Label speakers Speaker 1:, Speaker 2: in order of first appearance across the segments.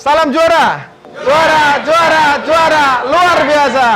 Speaker 1: Salam juara. Juara, juara, juara, luar biasa.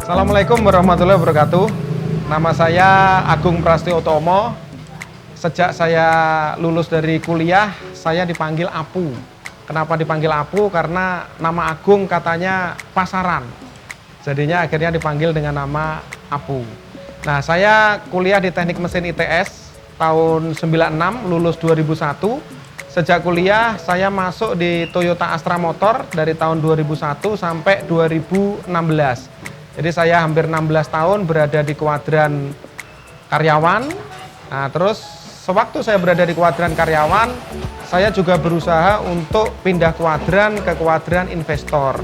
Speaker 1: Assalamualaikum warahmatullahi wabarakatuh. Nama saya Agung Prastio Utomo. Sejak saya lulus dari kuliah, saya dipanggil Apu. Kenapa dipanggil Apu? Karena nama Agung katanya pasaran. Jadinya akhirnya dipanggil dengan nama Apu. Nah, saya kuliah di Teknik Mesin ITS tahun 96, lulus 2001. Sejak kuliah, saya masuk di Toyota Astra Motor dari tahun 2001 sampai 2016. Jadi saya hampir 16 tahun berada di kuadran karyawan. Nah, terus sewaktu saya berada di kuadran karyawan, saya juga berusaha untuk pindah kuadran ke kuadran investor.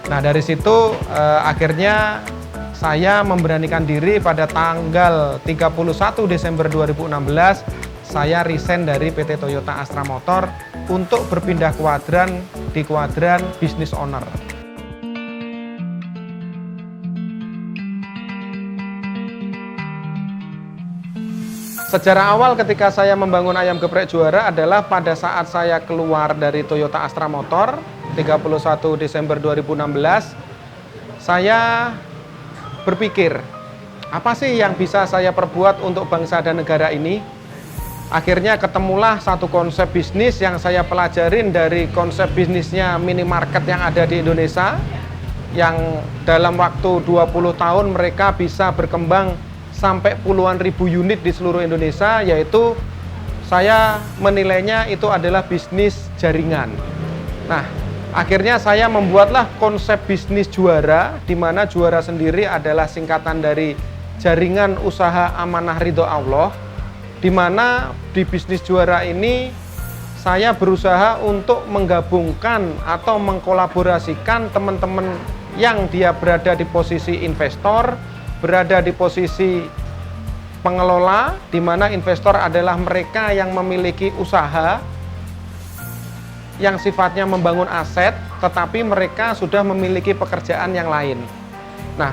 Speaker 1: Nah, dari situ akhirnya saya memberanikan diri pada tanggal 31 Desember 2016, saya resign dari PT Toyota Astra Motor untuk berpindah kuadran di kuadran business owner. Sejarah awal ketika saya membangun Ayam Geprek Juara adalah pada saat saya keluar dari Toyota Astra Motor 31 Desember 2016, saya berpikir, apa sih yang bisa saya perbuat untuk bangsa dan negara ini? Akhirnya ketemulah satu konsep bisnis yang saya pelajarin dari konsep bisnisnya minimarket yang ada di Indonesia, yang dalam waktu 20 tahun mereka bisa berkembang sampai puluhan ribu unit di seluruh Indonesia, yaitu saya menilainya itu adalah bisnis jaringan. Nah, akhirnya saya membuatlah konsep bisnis juara, di mana juara sendiri adalah singkatan dari Jaringan Usaha Amanah Ridho Allah, di mana di bisnis juara ini saya berusaha untuk menggabungkan atau mengkolaborasikan teman-teman yang dia berada di posisi investor, berada di posisi pengelola, di mana investor adalah mereka yang memiliki usaha yang sifatnya membangun aset, tetapi mereka sudah memiliki pekerjaan yang lain. Nah,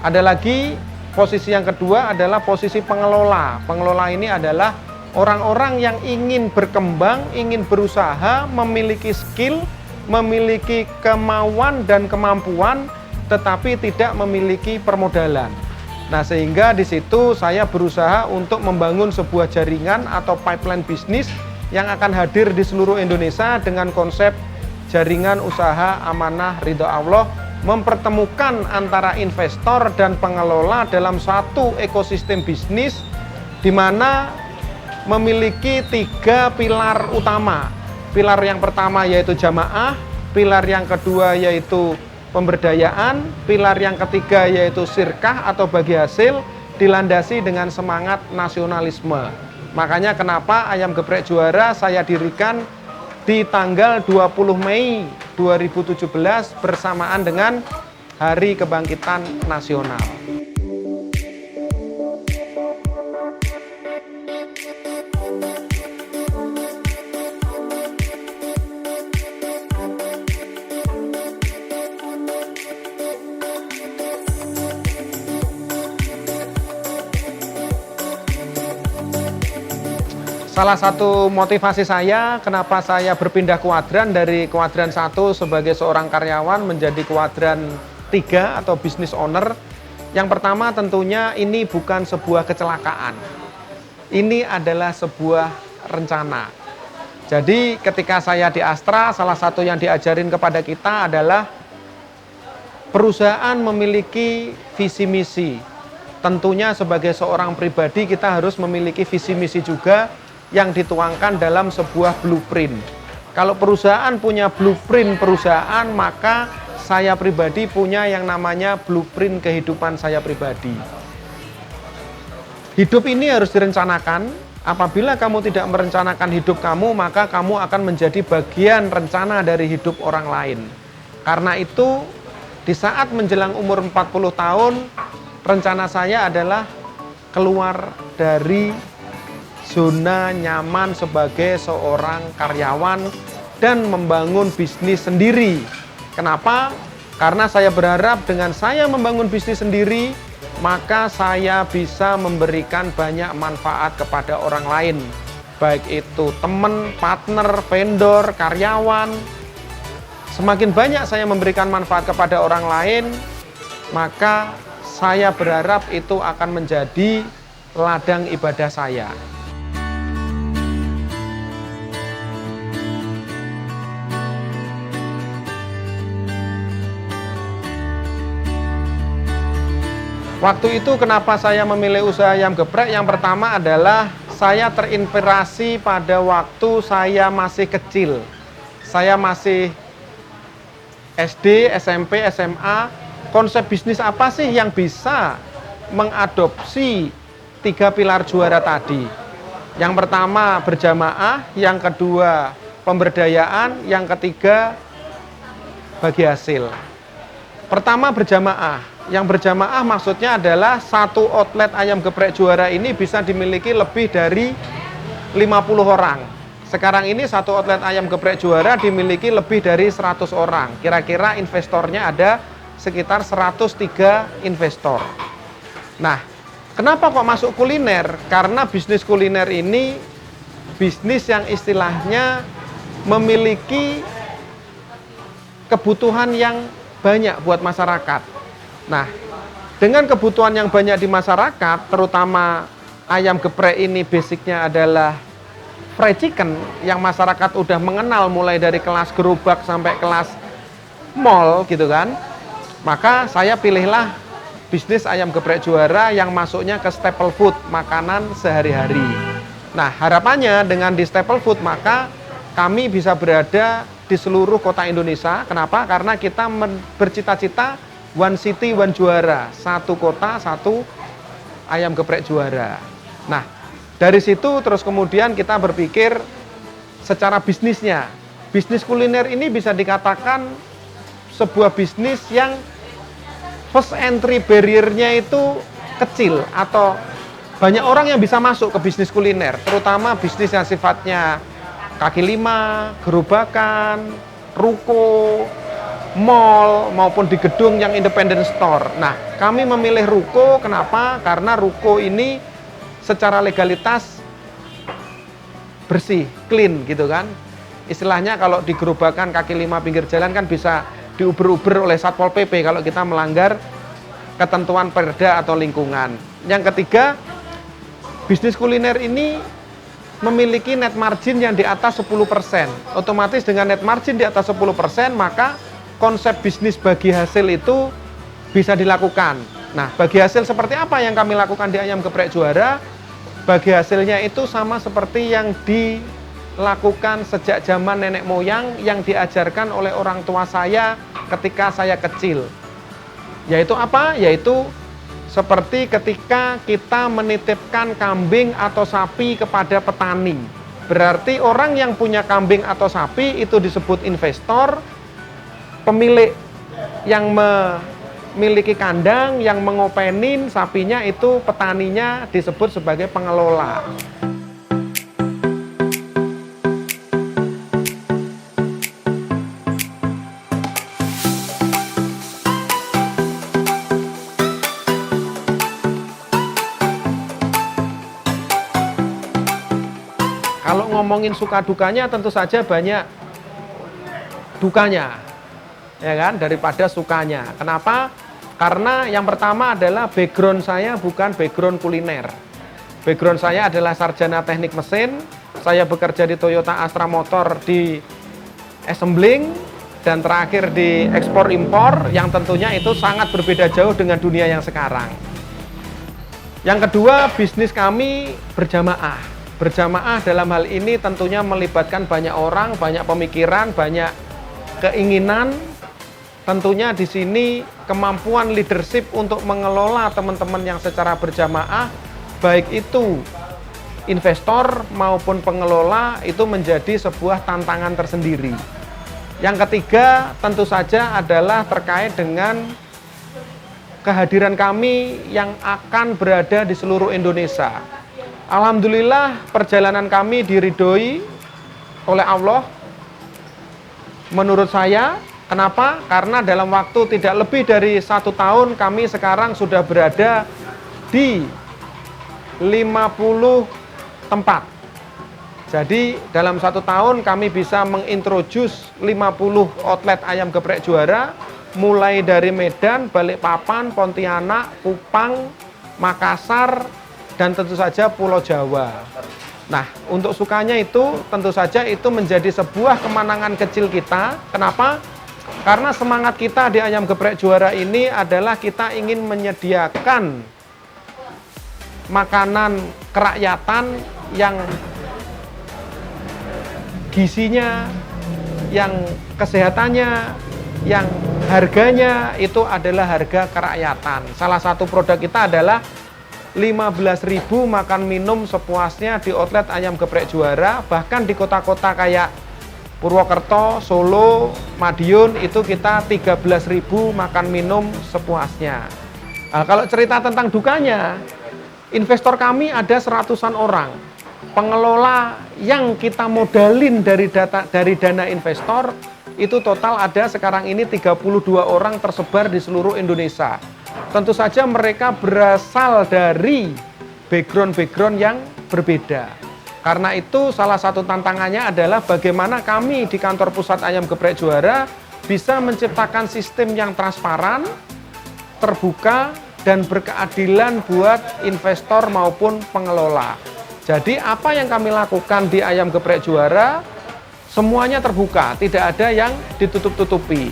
Speaker 1: ada lagi posisi yang kedua adalah posisi pengelola. Pengelola ini adalah orang-orang yang ingin berkembang, ingin berusaha, memiliki skill, memiliki kemauan dan kemampuan, tetapi tidak memiliki permodalan. Nah, sehingga di situ saya berusaha untuk membangun sebuah jaringan atau pipeline bisnis yang akan hadir di seluruh Indonesia dengan konsep Jaringan Usaha Amanah Ridho Allah, mempertemukan antara investor dan pengelola dalam satu ekosistem bisnis di mana memiliki 3 pilar utama. Pilar yang pertama yaitu jamaah, pilar yang kedua yaitu pemberdayaan, pilar yang ketiga yaitu sirkah atau bagi hasil, dilandasi dengan semangat nasionalisme. Makanya kenapa Ayam Geprek Juara saya dirikan di tanggal 20 Mei 2017 bersamaan dengan Hari Kebangkitan Nasional. Salah satu motivasi saya kenapa saya berpindah kuadran dari kuadran 1 sebagai seorang karyawan menjadi kuadran 3 atau business owner. Yang pertama tentunya ini bukan sebuah kecelakaan. Ini adalah sebuah rencana. Jadi ketika saya di Astra, salah satu yang diajarin kepada kita adalah perusahaan memiliki visi misi. Tentunya sebagai seorang pribadi kita harus memiliki visi misi juga yang dituangkan dalam sebuah blueprint. Kalau perusahaan punya blueprint perusahaan, maka saya pribadi punya yang namanya blueprint kehidupan saya pribadi. Hidup ini harus direncanakan. Apabila kamu tidak merencanakan hidup kamu, maka kamu akan menjadi bagian rencana dari hidup orang lain. Karena itu, di saat menjelang umur 40 tahun, rencana saya adalah keluar dari zona nyaman sebagai seorang karyawan dan membangun bisnis sendiri. Kenapa? Karena saya berharap dengan saya membangun bisnis sendiri, maka saya bisa memberikan banyak manfaat kepada orang lain. Baik itu teman, partner, vendor, karyawan. Semakin banyak saya memberikan manfaat kepada orang lain, maka saya berharap itu akan menjadi ladang ibadah saya. Waktu itu kenapa saya memilih usaha ayam geprek? Yang pertama adalah saya terinspirasi pada waktu saya masih kecil. Saya masih SD, SMP, SMA. Konsep bisnis apa sih yang bisa mengadopsi 3 pilar juara tadi? Yang pertama berjamaah, yang kedua pemberdayaan, yang ketiga bagi hasil. Pertama berjamaah. Yang berjamaah maksudnya adalah satu outlet ayam geprek juara ini bisa dimiliki lebih dari 50 orang. Sekarang ini satu outlet ayam geprek juara dimiliki lebih dari 100 orang. Kira-kira investornya ada sekitar 103 investor. Nah, kenapa kok masuk kuliner? Karena bisnis kuliner ini bisnis yang istilahnya memiliki kebutuhan yang banyak buat masyarakat. Nah, dengan kebutuhan yang banyak di masyarakat, terutama ayam geprek ini basicnya adalah fried chicken yang masyarakat udah mengenal mulai dari kelas gerobak sampai kelas mall gitu kan. Maka saya pilihlah bisnis ayam geprek juara yang masuknya ke staple food, makanan sehari-hari. Nah, harapannya dengan di staple food maka kami bisa berada di seluruh kota Indonesia. Kenapa? Karena kita bercita-cita one city, one juara. Satu kota, satu ayam geprek juara. Nah, dari situ terus kemudian kita berpikir secara bisnisnya. Bisnis kuliner ini bisa dikatakan sebuah bisnis yang first entry barrier-nya itu kecil. Atau banyak orang yang bisa masuk ke bisnis kuliner. Terutama bisnis yang sifatnya kaki lima, gerobakan, ruko, mall maupun di gedung yang independent store. Nah, kami memilih ruko, kenapa? Karena ruko ini secara legalitas bersih, clean gitu kan. Istilahnya kalau di gerobakan kaki lima pinggir jalan kan bisa diuber-uber oleh Satpol PP kalau kita melanggar ketentuan perda atau lingkungan. Yang ketiga, bisnis kuliner ini memiliki net margin yang di atas 10%. Otomatis dengan net margin di atas 10%, maka konsep bisnis bagi hasil itu bisa dilakukan. Nah, bagi hasil seperti apa yang kami lakukan di ayam geprek juara? Bagi hasilnya itu sama seperti yang dilakukan sejak zaman nenek moyang yang diajarkan oleh orang tua saya ketika saya kecil. Yaitu apa? Yaitu seperti ketika kita menitipkan kambing atau sapi kepada petani. Berarti orang yang punya kambing atau sapi itu disebut investor. Pemilik yang memiliki kandang, yang mengopenin sapinya itu petaninya disebut sebagai pengelola. Kalau ngomongin suka dukanya tentu saja banyak dukanya. Ya kan, daripada sukanya. Kenapa? Karena yang pertama adalah background saya bukan background kuliner. Background saya adalah sarjana teknik mesin, saya bekerja di Toyota Astra Motor di assembling, dan terakhir di ekspor impor, yang tentunya itu sangat berbeda jauh dengan dunia yang sekarang. Yang kedua, bisnis kami berjamaah. Berjamaah dalam hal ini tentunya melibatkan banyak orang, banyak pemikiran, banyak keinginan. Tentunya di sini kemampuan leadership untuk mengelola teman-teman yang secara berjamaah, baik itu investor maupun pengelola, itu menjadi sebuah tantangan tersendiri. Yang ketiga tentu saja adalah terkait dengan kehadiran kami yang akan berada di seluruh Indonesia. Alhamdulillah perjalanan kami diridhoi oleh Allah. Menurut saya, kenapa? Karena dalam waktu tidak lebih dari 1 tahun kami sekarang sudah berada di 50 tempat. Jadi dalam 1 tahun kami bisa mengintroduce 50 outlet ayam geprek juara, mulai dari Medan, Balikpapan, Pontianak, Kupang, Makassar, dan tentu saja Pulau Jawa. Nah, untuk sukanya itu tentu saja itu menjadi sebuah kemenangan kecil kita. Kenapa? Karena semangat kita di ayam geprek juara ini adalah kita ingin menyediakan makanan kerakyatan yang gizinya, yang kesehatannya, yang harganya itu adalah harga kerakyatan. Salah satu produk kita adalah 15.000 makan minum sepuasnya di outlet ayam geprek juara. Bahkan di kota-kota kayak Purwokerto, Solo, Madiun itu kita 13.000 makan minum sepuasnya. Nah, kalau cerita tentang dukanya, investor kami ada 100-an orang. Pengelola yang kita modalin dari dana investor itu total ada sekarang ini 32 orang tersebar di seluruh Indonesia. Tentu saja mereka berasal dari background yang berbeda. Karena itu salah satu tantangannya adalah bagaimana kami di kantor pusat ayam geprek juara bisa menciptakan sistem yang transparan, terbuka, dan berkeadilan buat investor maupun pengelola. Jadi apa yang kami lakukan di ayam geprek juara, semuanya terbuka, tidak ada yang ditutup-tutupi.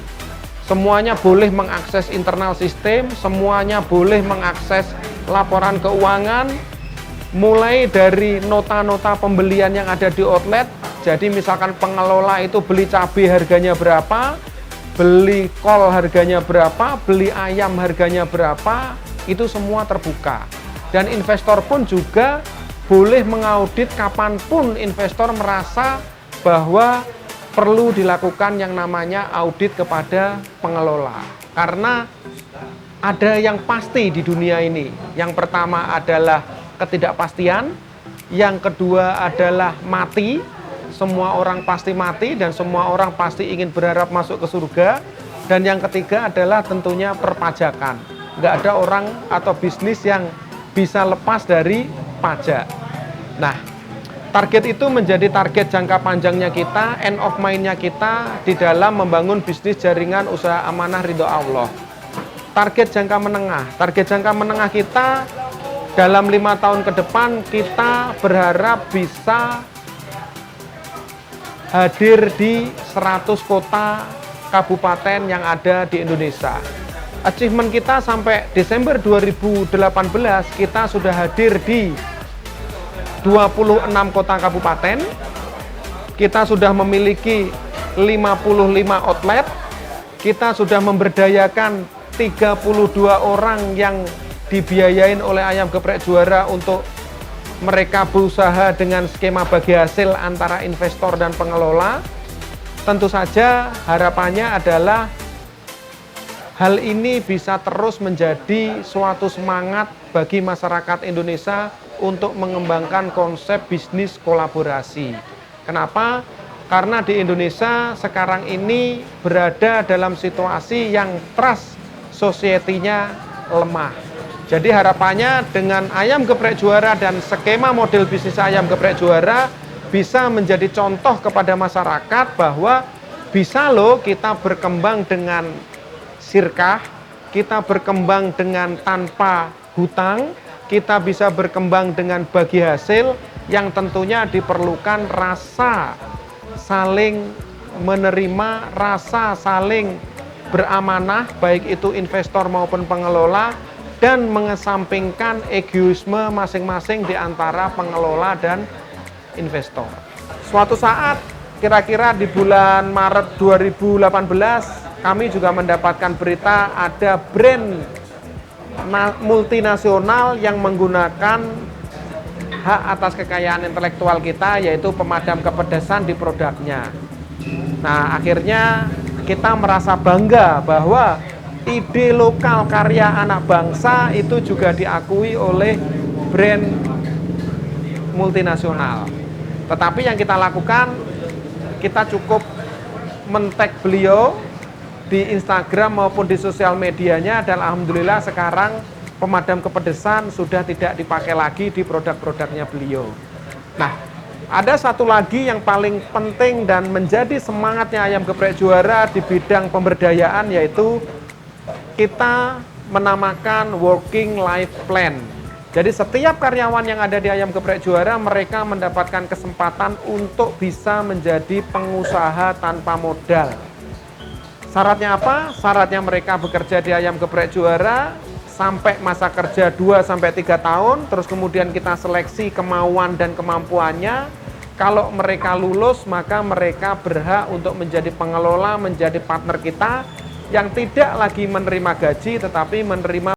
Speaker 1: Semuanya boleh mengakses internal sistem, semuanya boleh mengakses laporan keuangan, mulai dari nota-nota pembelian yang ada di outlet. Jadi misalkan pengelola itu beli cabai harganya berapa, beli kol harganya berapa, beli ayam harganya berapa, itu semua terbuka. Dan investor pun juga boleh mengaudit kapanpun investor merasa bahwa perlu dilakukan yang namanya audit kepada pengelola. Karena ada yang pasti di dunia ini. Yang pertama adalah ketidakpastian, yang kedua adalah mati. Semua orang pasti mati dan semua orang pasti ingin berharap masuk ke surga. Dan yang ketiga adalah tentunya perpajakan. Nggak ada orang atau bisnis yang bisa lepas dari pajak. Nah, target itu menjadi target jangka panjangnya kita, end of mind-nya kita di dalam membangun bisnis jaringan usaha amanah ridho Allah. Target jangka menengah kita dalam 5 tahun ke depan kita berharap bisa hadir di 100 kota kabupaten yang ada di Indonesia. Achievement kita sampai Desember 2018 kita sudah hadir di 26 kota kabupaten. Kita sudah memiliki 55 outlet. Kita sudah memberdayakan 32 orang yang dibiayain oleh ayam geprek juara untuk mereka berusaha dengan skema bagi hasil antara investor dan pengelola. Tentu saja harapannya adalah hal ini bisa terus menjadi suatu semangat bagi masyarakat Indonesia untuk mengembangkan konsep bisnis kolaborasi. Kenapa? Karena di Indonesia sekarang ini berada dalam situasi yang trust society-nya lemah. Jadi harapannya dengan ayam geprek juara dan skema model bisnis ayam geprek juara bisa menjadi contoh kepada masyarakat bahwa bisa loh kita berkembang dengan sirkah, kita berkembang dengan tanpa hutang, kita bisa berkembang dengan bagi hasil, yang tentunya diperlukan rasa saling menerima, rasa saling beramanah, baik itu investor maupun pengelola, dan mengesampingkan egoisme masing-masing di antara pengelola dan investor. Suatu saat, kira-kira di bulan Maret 2018, kami juga mendapatkan berita ada brand multinasional yang menggunakan hak atas kekayaan intelektual kita, yaitu pemadam kepedesan di produknya. Nah, akhirnya kita merasa bangga bahwa ide lokal karya anak bangsa itu juga diakui oleh brand multinasional. Tetapi yang kita lakukan, kita cukup men-tag beliau di Instagram maupun di sosial medianya, dan alhamdulillah sekarang pemadam kepedesan sudah tidak dipakai lagi di produk-produknya beliau. Nah, ada satu lagi yang paling penting dan menjadi semangatnya Ayam Geprek Juara di bidang pemberdayaan, yaitu kita menamakan Working Life Plan. Jadi setiap karyawan yang ada di Ayam Geprek Juara, mereka mendapatkan kesempatan untuk bisa menjadi pengusaha tanpa modal. Syaratnya apa? Syaratnya mereka bekerja di Ayam Geprek Juara sampai masa kerja 2-3 tahun, terus kemudian kita seleksi kemauan dan kemampuannya. Kalau mereka lulus, maka mereka berhak untuk menjadi pengelola, menjadi partner kita, yang tidak lagi menerima gaji, tetapi menerima